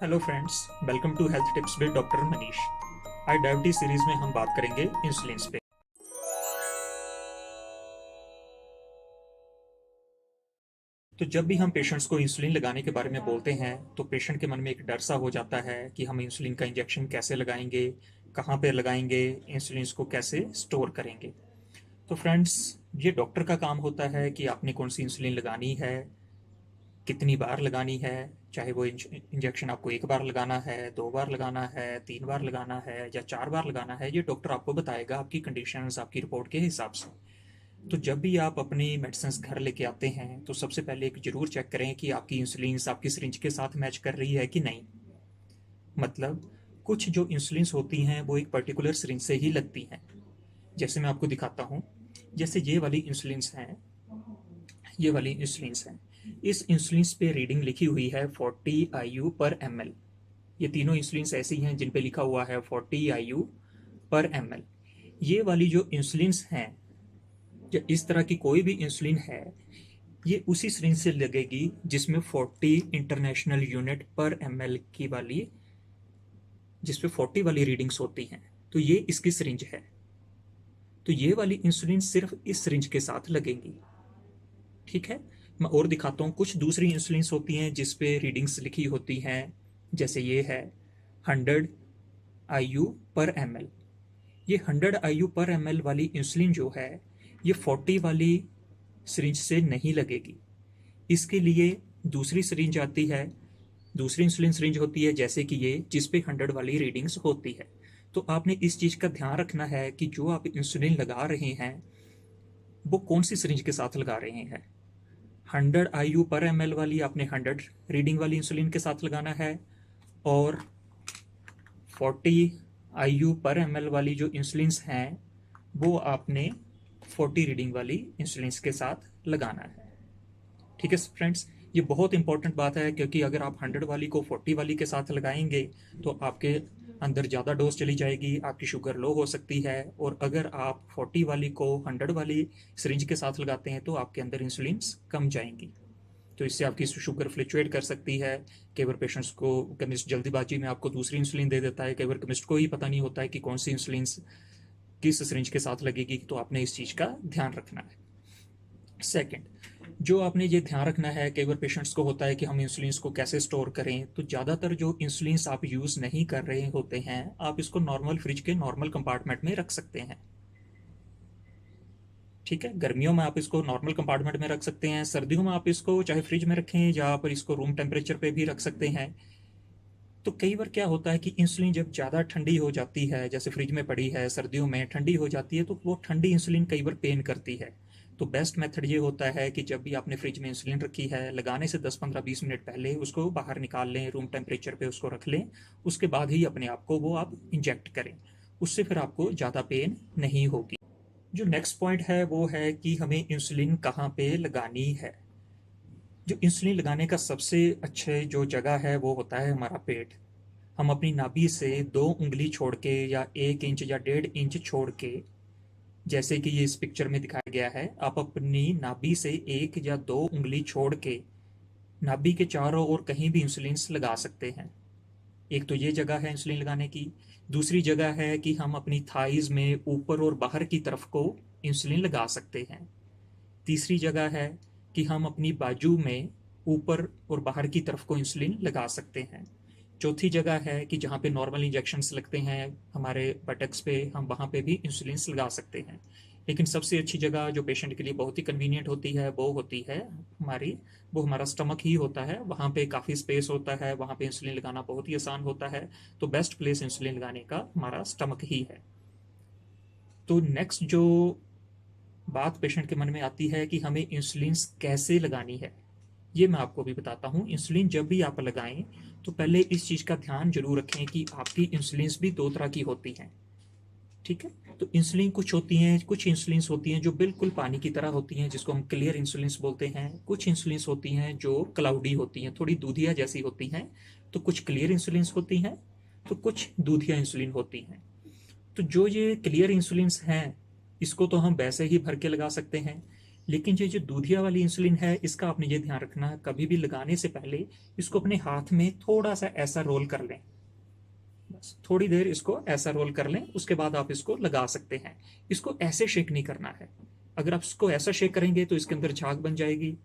Hello friends, welcome to health tips with doctor Manish. आज diabetes series में हम बात करेंगे इंसुलिन पे। तो जब भी हम पेशेंट्स को इंसुलिन लगाने के बारे में बोलते हैं तो पेशेंट के मन में एक डर सा हो जाता है कि हम इंसुलिन का इंजेक्शन कैसे लगाएंगे, कहाँ पे लगाएंगे, इंसुलिन को कैसे स्टोर करेंगे। तो फ्रेंड्स, ये डॉक्टर का काम होता है कि आपने कौन सी इंसुलिन लगानी है, कितनी बार लगानी है। चाहे वो इंजेक्शन आपको एक बार लगाना है, दो बार लगाना है, तीन बार लगाना है या चार बार लगाना है, ये डॉक्टर आपको बताएगा आपकी कंडीशंस, आपकी रिपोर्ट के हिसाब से। तो जब भी आप अपनी मेडिसिन घर लेके आते हैं तो सबसे पहले एक जरूर चेक करें कि आपकी इंसुलिन आपकी सिरिंज के साथ मैच कर रही है कि नहीं। मतलब कुछ जो इंसुलिन होती हैं वो एक पर्टिकुलर सिरिंज से ही लगती हैं। जैसे मैं आपको दिखाता हूँ। जैसे ये वाली इंसुलिन हैं, ये वाली इंसुलिन हैं। इस इंसुलिन पे रीडिंग लिखी हुई है 40 IU पर ml। ये तीनों इंसुलिन ऐसी हैं जिन पे लिखा हुआ है 40 IU पर ml। ये वाली जो इंसुलिन हैं, या इस तरह की कोई भी इंसुलिन है, ये उसी सिरिंज से लगेगी जिसमें 40 इंटरनेशनल यूनिट पर ml की वाली, जिसपे 40 वाली रीडिंग्स होती हैं। तो ये इसकी सिरिंज है। तो ये वाली इंसुलिन सिर्फ इस सिरिंज के साथ लगेंगी। ठीक है। मैं और दिखाता हूँ। कुछ दूसरी इंसुलिन होती हैं जिस पे रीडिंग्स लिखी होती हैं। जैसे ये है 100 IU पर ml। ये 100 IU पर ml वाली इंसुलिन जो है, ये 40 वाली सिरिंज से नहीं लगेगी। इसके लिए दूसरी सिरिंज आती है, दूसरी इंसुलिन सिरिंज होती है, जैसे कि ये जिस पे 100 वाली रीडिंग्स होती है। तो आपने इस चीज़ का ध्यान रखना है कि जो आप इंसुलिन लगा रहे हैं वो कौन सी सिरिंज के साथ लगा रहे हैं। 100 IU पर ml वाली आपने 100 रीडिंग वाली इंसुलिन के साथ लगाना है, और 40 IU पर ml वाली जो इंसुलिन हैं वो आपने 40 रीडिंग वाली इंसुलिन के साथ लगाना है। ठीक है फ्रेंड्स, ये बहुत इंपॉर्टेंट बात है, क्योंकि अगर आप 100 वाली को 40 वाली के साथ लगाएंगे तो आपके अंदर ज़्यादा डोज चली जाएगी, आपकी शुगर लो हो सकती है। और अगर आप 40 वाली को 100 वाली सिरिंज के साथ लगाते हैं तो आपके अंदर इंसुलिन कम जाएंगी। तो इससे आपकी शुगर फ्लक्चुएट कर सकती है। कई बार पेशेंट्स को केमिस्ट जल्दीबाजी में आपको दूसरी इंसुलिन दे देता है, कई बार केमिस्ट को ही पता नहीं होता है कि कौन सी इंसुलिन किस सिरिंज के साथ लगेगी। तो आपने इस चीज़ का ध्यान रखना है। सेकंड, जो आपने ये ध्यान रखना है, कई बार पेशेंट्स को होता है कि हम इंसुलिन को कैसे स्टोर करें। तो ज़्यादातर जो इंसुलिन आप यूज़ नहीं कर रहे होते हैं, आप इसको नॉर्मल फ्रिज के नॉर्मल कंपार्टमेंट में रख सकते हैं। ठीक है। गर्मियों में आप इसको नॉर्मल कंपार्टमेंट में रख सकते हैं, सर्दियों में आप इसको चाहे फ्रिज में रखें या पर इसको रूम टेम्परेचर पे भी रख सकते हैं। तो कई बार क्या होता है कि इंसुलिन जब ज़्यादा ठंडी हो जाती है, जैसे फ्रिज में पड़ी है, सर्दियों में ठंडी हो जाती है, तो वो ठंडी इंसुलिन कई बार पेन करती है। तो बेस्ट मेथड ये होता है कि जब भी आपने फ्रिज में इंसुलिन रखी है, लगाने से 10-15-20 मिनट पहले उसको बाहर निकाल लें, रूम टेम्परेचर पे उसको रख लें। उसके बाद ही अपने आप को वो आप इंजेक्ट करें। उससे फिर आपको ज़्यादा पेन नहीं होगी। जो नेक्स्ट पॉइंट है वो है कि हमें इंसुलिन कहाँ पे लगानी है। जो इंसुलिन लगाने का सबसे अच्छे जो जगह है वो होता है हमारा पेट। हम अपनी नाभि से 2 उंगली छोड़ के या 1 इंच या 1.5 इंच छोड़ के, जैसे कि ये इस पिक्चर में दिखाया गया है, आप अपनी नाभि से 1 या 2 उंगली छोड़ के नाभि के चारों ओर कहीं भी इंसुलिन लगा सकते हैं। एक तो ये जगह है इंसुलिन लगाने की। दूसरी जगह है कि हम अपनी थाइज में ऊपर और बाहर की तरफ को इंसुलिन लगा सकते हैं। तीसरी जगह है कि हम अपनी बाजू में ऊपर और बाहर की तरफ को इंसुलिन लगा सकते हैं। चौथी जगह है कि जहाँ पे नॉर्मल इंजेक्शन्स लगते हैं हमारे बटक्स पे, हम वहाँ पे भी इंसुलिन लगा सकते हैं। लेकिन सबसे अच्छी जगह जो पेशेंट के लिए बहुत ही कन्वीनियंट होती है वो होती है हमारी, वो हमारा स्टमक ही होता है। वहाँ पे काफ़ी स्पेस होता है, वहाँ पे इंसुलिन लगाना बहुत ही आसान होता है। तो बेस्ट प्लेस इंसुलिन लगाने का हमारा स्टमक ही है। तो नेक्स्ट जो बात पेशेंट के मन में आती है कि हमें इंसुलिन कैसे लगानी है, ये मैं आपको भी बताता हूँ। इंसुलिन जब भी आप लगाएं तो पहले इस चीज़ का ध्यान जरूर रखें कि आपकी इंसुलिन भी दो तरह की होती हैं। ठीक है। तो इंसुलिन कुछ होती हैं, कुछ इंसुलिन होती हैं जो बिल्कुल पानी की तरह होती हैं, जिसको हम क्लियर इंसुलिन बोलते हैं। कुछ इंसुलिन होती हैं जो क्लाउडी होती हैं, थोड़ी दूधिया जैसी होती हैं। तो कुछ क्लियर इंसुलिन होती हैं, तो कुछ दूधिया इंसुलिन होती हैं। तो जो ये क्लियर इंसुलिन हैं, इसको तो हम वैसे ही भर के लगा सकते हैं। लेकिन ये जो दूधिया वाली इंसुलिन है, इसका आपने ये ध्यान रखना, कभी भी लगाने से पहले इसको अपने हाथ में थोड़ा सा ऐसा रोल कर लें। बस थोड़ी देर इसको ऐसा रोल कर लें, उसके बाद आप इसको लगा सकते हैं। इसको ऐसे शेक नहीं करना है। अगर आप इसको ऐसा शेक करेंगे तो इसके अंदर झाग बन जाएगी।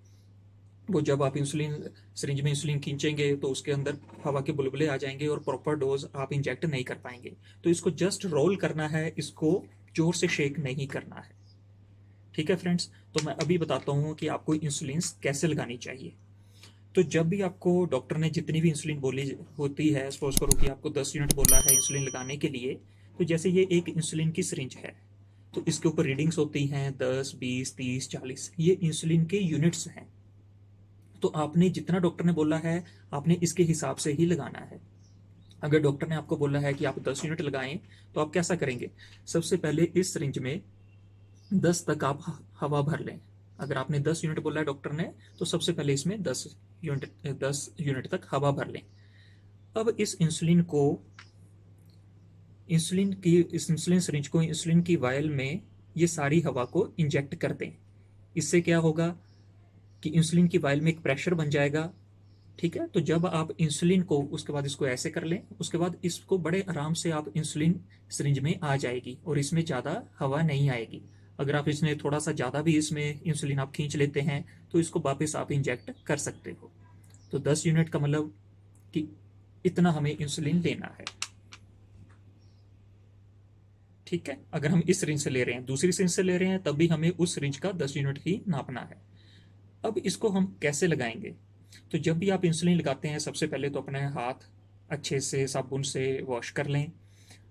वो जब आप इंसुलिन सिरिंज में इंसुलिन खींचेंगे तो उसके अंदर हवा के बुलबुले आ जाएंगे और प्रॉपर डोज आप इंजेक्ट नहीं कर पाएंगे। तो इसको जस्ट रोल करना है, इसको जोर से शेक नहीं करना है। ठीक है फ्रेंड्स, तो मैं अभी बताता हूँ कि आपको इंसुलिन कैसे लगानी चाहिए। तो जब भी आपको डॉक्टर ने जितनी भी इंसुलिन बोली होती है, सपोज करो कि आपको 10 यूनिट बोला है इंसुलिन लगाने के लिए, तो जैसे ये एक इंसुलिन की सिरिंज है, तो इसके ऊपर रीडिंग्स होती हैं 10, 20, 30, 40, ये इंसुलिन के यूनिट्स हैं। तो आपने जितना डॉक्टर ने बोला है, आपने इसके हिसाब से ही लगाना है। अगर डॉक्टर ने आपको बोला है कि आप 10 यूनिट लगाएं, तो आप कैसा करेंगे? सबसे पहले इस सिरिंज में 10 तक आप हवा भर लें। अगर आपने 10 यूनिट बोला है डॉक्टर ने, तो सबसे पहले इसमें 10 यूनिट तक हवा भर लें। अब इस इंसुलिन सिरिंज को इंसुलिन की वायल में ये सारी हवा को इंजेक्ट कर दें। इससे क्या होगा कि इंसुलिन की वायल में एक प्रेशर बन जाएगा। ठीक है, तो जब आप इंसुलिन को, उसके बाद इसको ऐसे कर लें, उसके बाद इसको बड़े आराम से आप इंसुलिन सिरिंज में आ जाएगी और इसमें ज़्यादा हवा नहीं आएगी। अगर आप इसमें थोड़ा सा ज़्यादा भी इसमें इंसुलिन आप खींच लेते हैं तो इसको वापस आप इंजेक्ट कर सकते हो। तो 10 यूनिट का मतलब कि इतना हमें इंसुलिन लेना है। ठीक है, अगर हम इस सिरिंज से ले रहे हैं, दूसरी सिरिंज से ले रहे हैं, तब भी हमें उस सिरिंज का 10 यूनिट ही नापना है। अब इसको हम कैसे लगाएंगे? तो जब भी आप इंसुलिन लगाते हैं, सबसे पहले तो अपने हाथ अच्छे से साबुन से वॉश कर लें।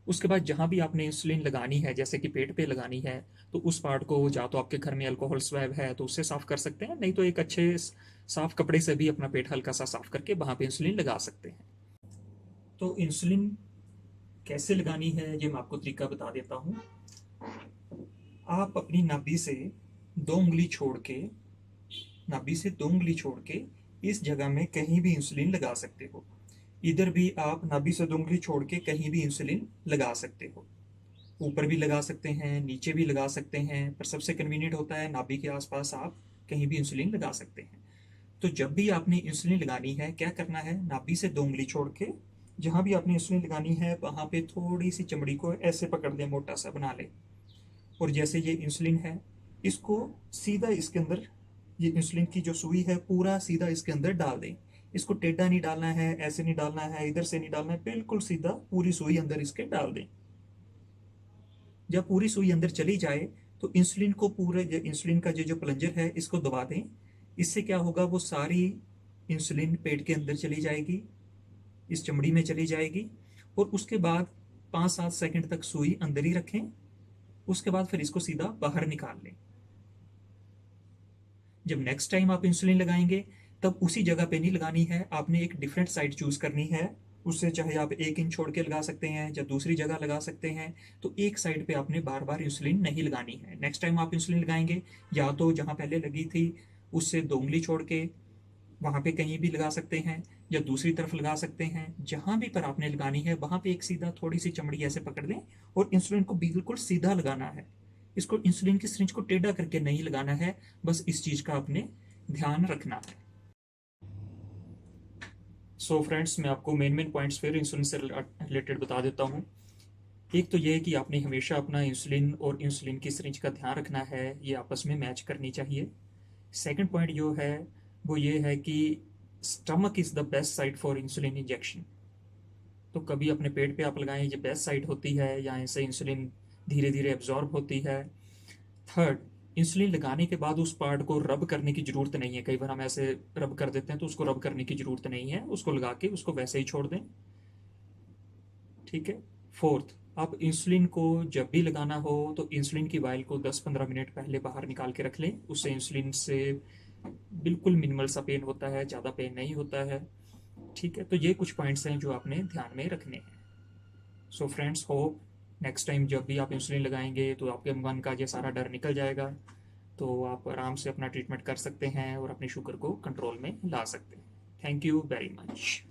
उसके बाद जहाँ भी आपने इंसुलिन लगानी है, जैसे कि पेट पे लगानी है, तो उस पार्ट को या तो आपके घर में अल्कोहल स्वैब है तो उससे साफ कर सकते हैं, नहीं तो एक अच्छे साफ कपड़े से भी अपना पेट हल्का सा साफ करके वहाँ पे इंसुलिन लगा सकते हैं। तो इंसुलिन कैसे लगानी है ये मैं आपको तरीका बता देता हूँ। आप अपनी नाभि से 2 उंगली छोड़ के इस जगह में कहीं भी इंसुलिन लगा सकते हो। इधर भी आप नाभि से 2 उंगली छोड़ के कहीं भी इंसुलिन लगा सकते हो। ऊपर भी लगा सकते हैं, नीचे भी लगा सकते हैं, पर सबसे कन्वीनियंट होता है नाभि के आसपास आप कहीं भी इंसुलिन लगा सकते हैं। तो जब भी आपने इंसुलिन लगानी है, क्या करना है? नाभि से 2 उंगली छोड़ के जहां भी आपने इंसुलिन लगानी है वहां पे थोड़ी सी चमड़ी को ऐसे पकड़ लें, मोटा सा बना लें। और जैसे ये इंसुलिन है, इसको सीधा इसके अंदर, ये इंसुलिन की जो सुई है पूरा सीधा इसके अंदर डाल दें। इसको टेढ़ा नहीं डालना है, ऐसे नहीं डालना है, इधर से नहीं डालना है, बिल्कुल सीधा पूरी सुई अंदर इसके डाल दें। जब पूरी सुई अंदर चली जाए तो इंसुलिन को पूरे इंसुलिन का जो प्लंजर है इसको दबा दें। इससे क्या होगा, वो सारी इंसुलिन पेट के अंदर चली जाएगी, इस चमड़ी में चली जाएगी। और उसके बाद 5-7 सेकंड तक सुई अंदर ही रखें। उसके बाद फिर इसको सीधा बाहर निकाल लें। जब नेक्स्ट टाइम आप इंसुलिन लगाएंगे, तब उसी जगह पे नहीं लगानी है, आपने एक डिफरेंट साइड चूज करनी है। उससे चाहे आप 1 इंच छोड़ के लगा सकते हैं या दूसरी जगह लगा सकते हैं। तो एक साइड पे आपने बार बार इंसुलिन नहीं लगानी है। नेक्स्ट टाइम आप इंसुलिन लगाएंगे, या तो जहां पहले लगी थी उससे 2 उंगली छोड़ के वहां पे कहीं भी लगा सकते हैं, या दूसरी तरफ लगा सकते हैं। जहां भी पर आपने लगानी है वहां पे एक सीधा थोड़ी सी चमड़ी ऐसे पकड़ दें और इंसुलिन को बिल्कुल सीधा लगाना है। इसको इंसुलिन की सिरिंज को टेढ़ा करके नहीं लगाना है, बस इस चीज का आपने ध्यान रखना है। सो फ्रेंड्स, मैं आपको मेन पॉइंट्स फिर इंसुलिन से रिलेटेड बता देता हूँ। एक तो ये है कि आपने हमेशा अपना इंसुलिन और इंसुलिन की सिरिंज का ध्यान रखना है, ये आपस में मैच करनी चाहिए। सेकंड पॉइंट जो है वो ये है कि stomach is the best site for insulin injection. तो कभी अपने पेट पे आप लगाएं, ये बेस्ट साइट होती है, यहाँ से इंसुलिन धीरे धीरे एब्जॉर्ब होती है। थर्ड, इंसुलिन लगाने के बाद उस पार्ट को रब करने की ज़रूरत नहीं है। कई बार हम ऐसे रब कर देते हैं, तो उसको रब करने की ज़रूरत नहीं है, उसको लगा के उसको वैसे ही छोड़ दें। ठीक है। फोर्थ, आप इंसुलिन को जब भी लगाना हो तो इंसुलिन की वायल को 10-15 मिनट पहले बाहर निकाल के रख लें। उससे इंसुलिन से बिल्कुल मिनिमल सा पेन होता है, ज़्यादा पेन नहीं होता है। ठीक है, तो ये कुछ पॉइंट्स हैं जो आपने ध्यान में रखने हैं। So friends, hope next time जब भी आप इंसुलिन लगाएंगे तो आपके मन का ये सारा डर निकल जाएगा, तो आप आराम से अपना ट्रीटमेंट कर सकते हैं और अपने शुगर को कंट्रोल में ला सकते हैं। Thank you very much.